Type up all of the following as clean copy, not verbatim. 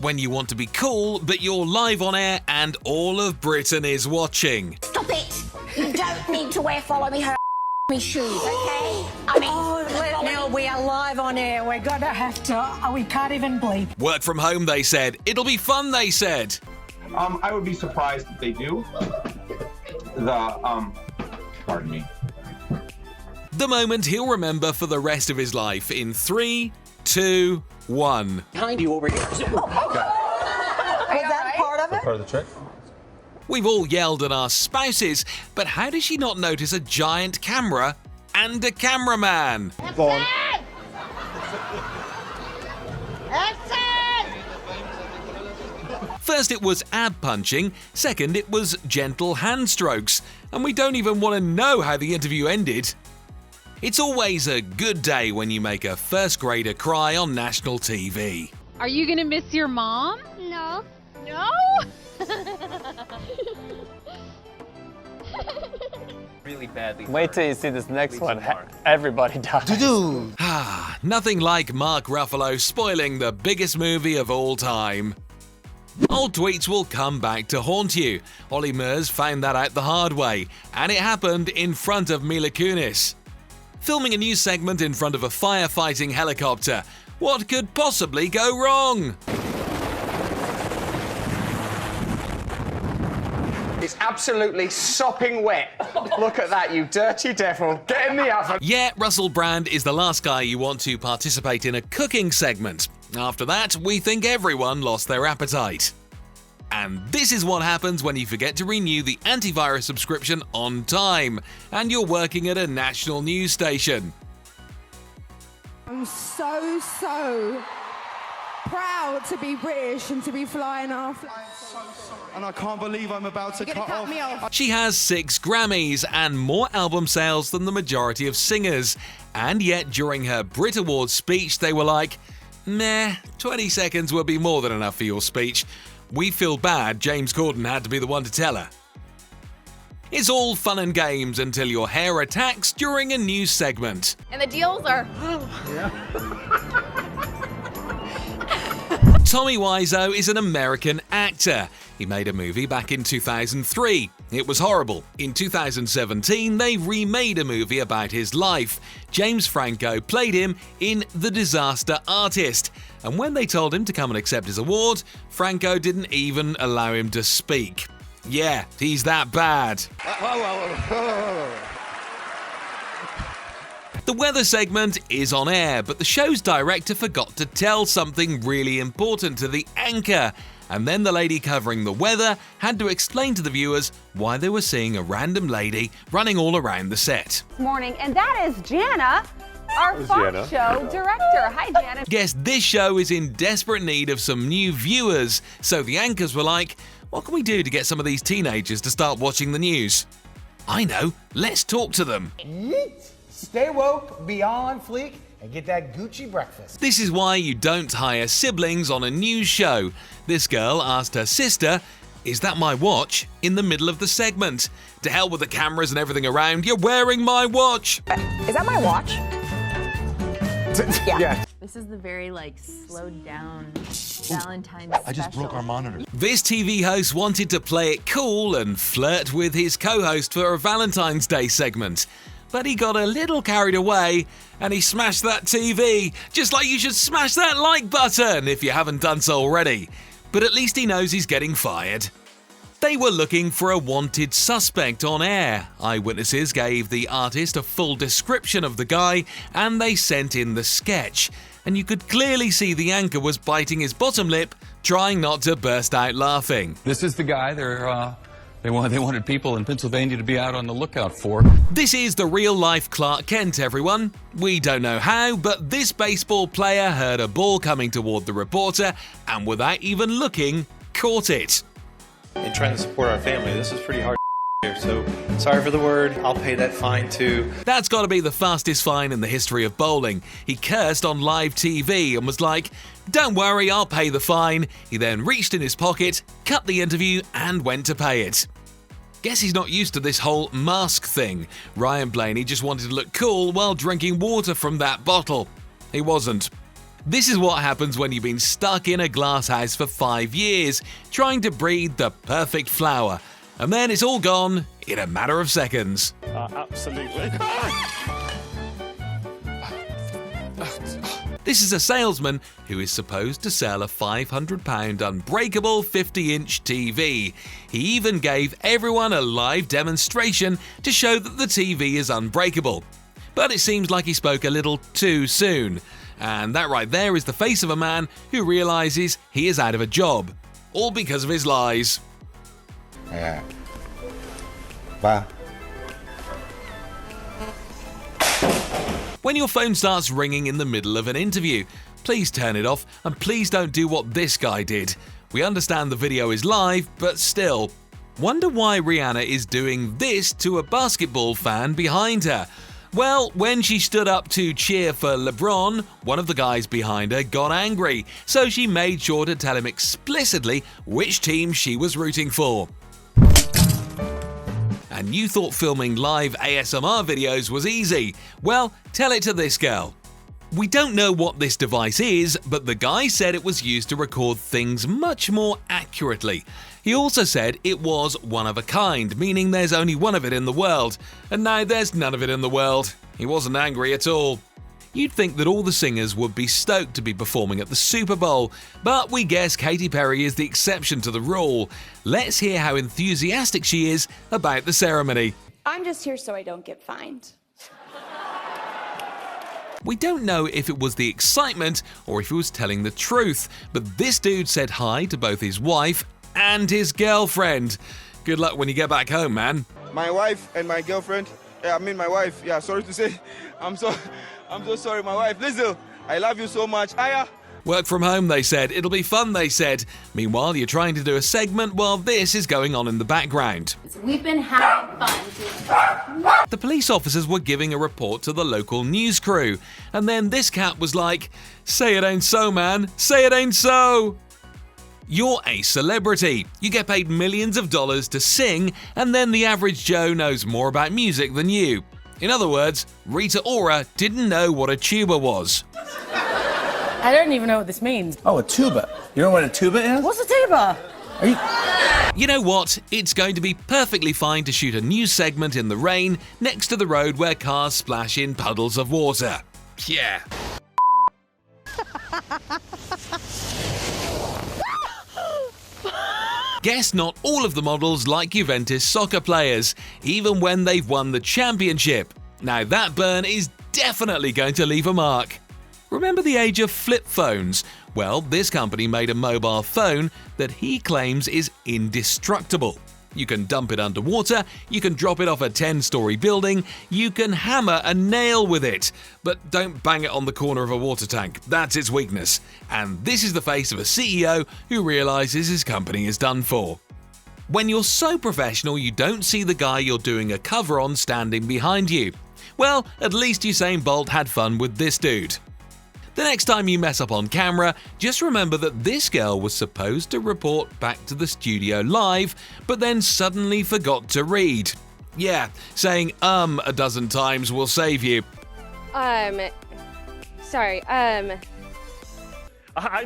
when you want to be cool, but you're live on air and all of Britain is watching. Stop it! You don't need to wear follow me her shoes, okay? Now we are live on air. We're gonna have to. We can't even bleep. Work from home, they said. It'll be fun, they said. I would be surprised if they do. Pardon me. The moment he'll remember for the rest of his life in 3, 2, 1. Behind you over here. Was that part of it? Part of the trick. We've all yelled at our spouses, but how did she not notice a giant camera and a cameraman? First it was ab punching, second it was gentle hand strokes, and we don't even want to know how the interview ended. It's always a good day when you make a first grader cry on national TV. Are you gonna miss your mom? No. No? Really badly. Wait till you see this next one. Everybody dies. Nothing like Mark Ruffalo spoiling the biggest movie of all time. Old tweets will come back to haunt you. Ollie Murs found that out the hard way, and it happened in front of Mila Kunis. Filming a news segment in front of a firefighting helicopter. What could possibly go wrong? It's absolutely sopping wet. Look at that, you dirty devil. Get in the oven. Yeah, Russell Brand is the last guy you want to participate in a cooking segment. After that, we think everyone lost their appetite. And this is what happens when you forget to renew the antivirus subscription on time and you're working at a national news station. I'm so proud to be British and to be flying our flag. And I can't believe I'm about to cut me off. She has 6 Grammys and more album sales than the majority of singers. And yet, during her Brit Awards speech, they were like, meh, 20 seconds will be more than enough for your speech. We feel bad James Corden had to be the one to tell her. It's all fun and games until your hair attacks during a news segment. And the deals are... Tommy Wiseau is an American actor. He made a movie back in 2003. It was horrible. In 2017, they remade a movie about his life. James Franco played him in The Disaster Artist. And when they told him to come and accept his award, Franco didn't even allow him to speak. Yeah, he's that bad. The weather segment is on air, but the show's director forgot to tell something really important to the anchor. And then the lady covering the weather had to explain to the viewers why they were seeing a random lady running all around the set. Morning, and that is Jana, our Fox show director. Hi, Jana. Guess this show is in desperate need of some new viewers, so the anchors were like, what can we do to get some of these teenagers to start watching the news? I know, let's talk to them. Stay woke, be on fleek, and get that Gucci breakfast. This is why you don't hire siblings on a news show. This girl asked her sister, is that my watch? In the middle of the segment. To hell with the cameras and everything around, you're wearing my watch. Is that my watch? Yeah. This is the very, slowed down Valentine's special. I just broke our monitor. This TV host wanted to play it cool and flirt with his co-host for a Valentine's Day segment. But he got a little carried away and he smashed that TV, just like you should smash that like button if you haven't done so already. But at least he knows he's getting fired. They were looking for a wanted suspect on air. Eyewitnesses gave the artist a full description of the guy and they sent in the sketch. And you could clearly see the anchor was biting his bottom lip, trying not to burst out laughing. This is the guy they wanted people in Pennsylvania to be out on the lookout for. This is the real-life Clark Kent, everyone. We don't know how, but this baseball player heard a ball coming toward the reporter and without even looking, caught it. And trying to support our family, this is pretty hard here, so sorry for the word, I'll pay that fine too. That's got to be the fastest fine in the history of bowling. He cursed on live TV and was like, don't worry, I'll pay the fine. He then reached in his pocket, cut the interview and went to pay it. Guess he's not used to this whole mask thing. Ryan Blaney just wanted to look cool while drinking water from that bottle. He wasn't. This is what happens when you've been stuck in a glass house for 5 years, trying to breed the perfect flower. And then it's all gone in a matter of seconds. Absolutely. This is a salesman who is supposed to sell a £500 unbreakable 50-inch TV. He even gave everyone a live demonstration to show that the TV is unbreakable. But it seems like he spoke a little too soon. And that right there is the face of a man who realizes he is out of a job. All because of his lies. Yeah. Bye. When your phone starts ringing in the middle of an interview, please turn it off and please don't do what this guy did. We understand the video is live, but still. Wonder why Rihanna is doing this to a basketball fan behind her. Well, when she stood up to cheer for LeBron, one of the guys behind her got angry, so she made sure to tell him explicitly which team she was rooting for. And you thought filming live ASMR videos was easy? Well, tell it to this girl. We don't know what this device is, but the guy said it was used to record things much more accurately. He also said it was one of a kind, meaning there's only one of it in the world. And now there's none of it in the world. He wasn't angry at all. You'd think that all the singers would be stoked to be performing at the Super Bowl, but we guess Katy Perry is the exception to the rule. Let's hear how enthusiastic she is about the ceremony. I'm just here so I don't get fined. We don't know if it was the excitement or if he was telling the truth, but this dude said hi to both his wife and his girlfriend. Good luck when you get back home, man. My wife and my girlfriend, my wife, sorry to say, I'm so sorry, my wife. Lizzo, I love you so much. Aya. Work from home, they said. It'll be fun, they said. Meanwhile, you're trying to do a segment while this is going on in the background. We've been having fun. The police officers were giving a report to the local news crew, and then this cat was like, "Say it ain't so, man. Say it ain't so." You're a celebrity. You get paid millions of dollars to sing, and then the average Joe knows more about music than you. In other words, Rita Ora didn't know what a tuba was. I don't even know what this means. Oh, a tuba. You know what a tuba is? What's a tuba? You know what? It's going to be perfectly fine to shoot a news segment in the rain next to the road where cars splash in puddles of water. Yeah. Guess not all of the models like Juventus soccer players, even when they've won the championship. Now that burn is definitely going to leave a mark. Remember the age of flip phones? Well, this company made a mobile phone that he claims is indestructible. You can dump it underwater, you can drop it off a 10-story building, you can hammer a nail with it. But don't bang it on the corner of a water tank, that's its weakness. And this is the face of a CEO who realizes his company is done for. When you're so professional you don't see the guy you're doing a cover on standing behind you. Well, at least Usain Bolt had fun with this dude. The next time you mess up on camera, just remember that this girl was supposed to report back to the studio live, but then suddenly forgot to read. Yeah, saying a dozen times will save you. Sorry, I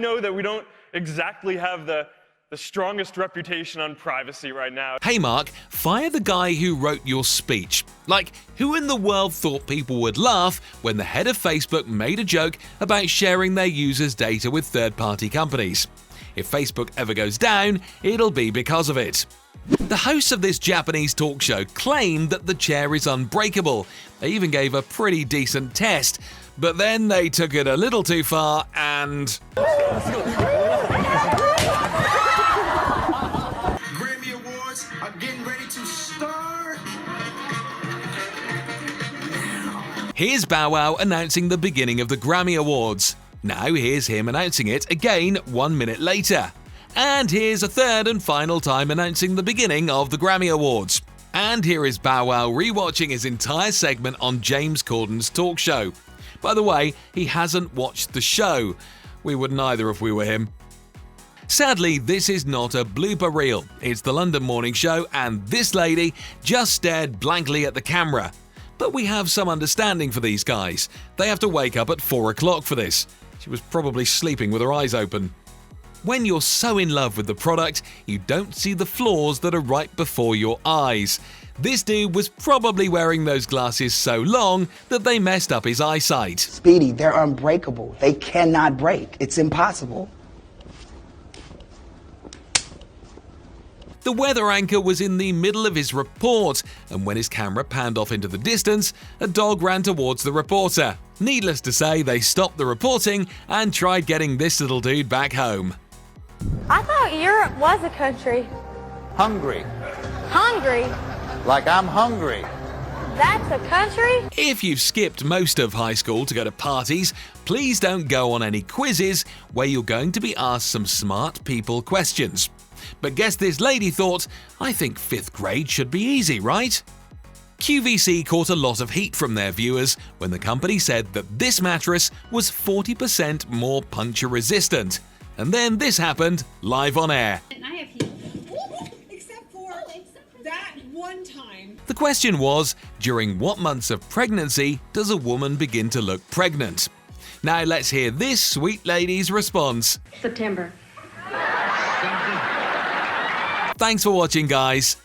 know that we don't exactly have the strongest reputation on privacy right now. Hey Mark, fire the guy who wrote your speech. Like, who in the world thought people would laugh when the head of Facebook made a joke about sharing their users' data with third-party companies? If Facebook ever goes down, it'll be because of it. The hosts of this Japanese talk show claimed that the chair is unbreakable. They even gave a pretty decent test, but then they took it a little too far and... Here's Bow Wow announcing the beginning of the Grammy Awards. Now here's him announcing it again 1 minute later. And here's a third and final time announcing the beginning of the Grammy Awards. And here is Bow Wow rewatching his entire segment on James Corden's talk show. By the way, he hasn't watched the show. We wouldn't either if we were him. Sadly, this is not a blooper reel. It's the London Morning Show and this lady just stared blankly at the camera. But we have some understanding for these guys. They have to wake up at 4 o'clock for this. She was probably sleeping with her eyes open. When you're so in love with the product, you don't see the flaws that are right before your eyes. This dude was probably wearing those glasses so long that they messed up his eyesight. Speedy, they're unbreakable. They cannot break. It's impossible. The weather anchor was in the middle of his report, and when his camera panned off into the distance, a dog ran towards the reporter. Needless to say, they stopped the reporting and tried getting this little dude back home. I thought Europe was a country. Hungry. Hungry? Like I'm hungry. That's a country? If you've skipped most of high school to go to parties, please don't go on any quizzes where you're going to be asked some smart people questions. But guess this lady thought, I think 5th grade should be easy, right? QVC caught a lot of heat from their viewers when the company said that this mattress was 40% more puncture resistant. And then this happened live on air. Except for that one time. The question was, during what months of pregnancy does a woman begin to look pregnant? Now let's hear this sweet lady's response. September. Thanks for watching, guys.